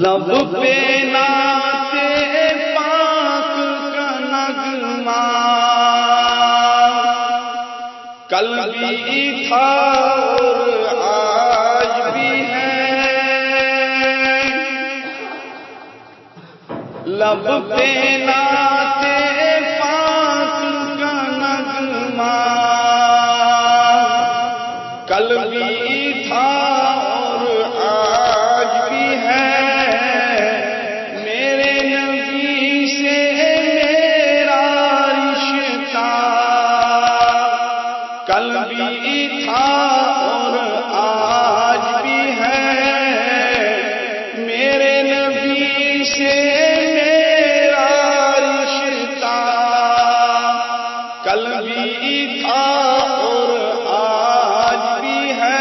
لب پہ نعت پاک کا نغمہ کل بھی تھا اور آج بھی ہے، لب پہ نعت پاک کا نغمہ کل بھی تھا اور آج بھی ہے، میرے نبی سے میرا رشتہ کل بھی تھا اور آج بھی ہے، میرے نبی سے میرا رشتہ کل بھی تھا اور آج بھی ہے،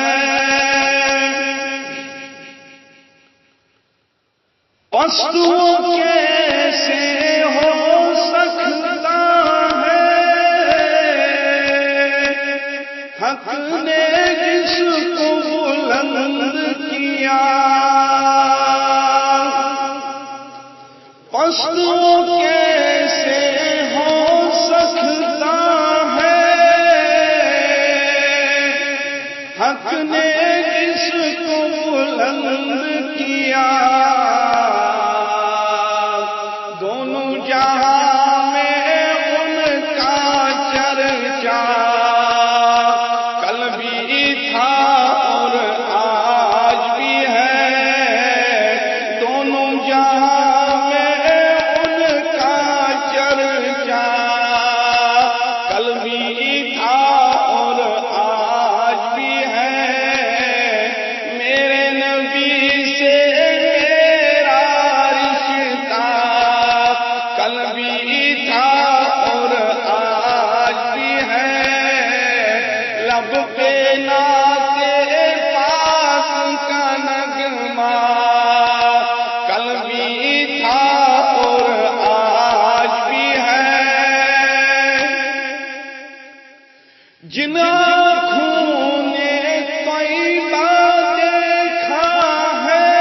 پستو کیسے ہو سکتا ہے، حق نے جس کو بلند کیا، پستو کیسے ہو سکتا ہے، حق نے جس کو بلند کیا، دونوں جہاں میں ان کا چرچا کل بھی تھا اور آج بھی ہے، دونوں جہاں میں ان کا چرچا کل بھی تھا اور آج بھی ہے، میرے نبی سے میرا رشتہ کل بھی تھا اور آج بھی ہے، لب پہ نعت پاک کا نغمہ کل بھی تھا اور آج بھی ہے، جن آنکھوں نے طیبہ دیکھا ہے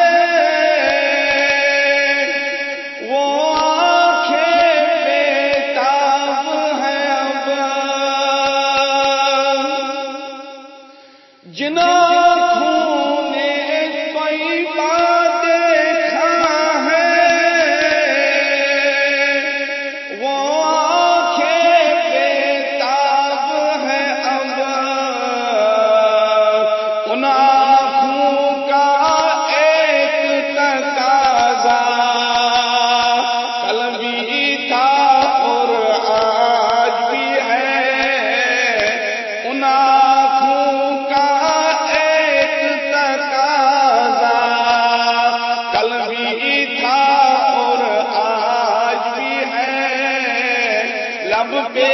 وہ آنکھیں بےتاب ہیں اب، جن آنکھوں نے طیبہ دیکھا ہے وہ آنکھیں بےتاب ہیں اب، ان آنکھوں کا ایک تقاضا کل بھی تھا اور آج بھی ہے، ان آنکھوں کا ایک تقاضا کل بھی تھا اور آج بھی ہے، لب پہ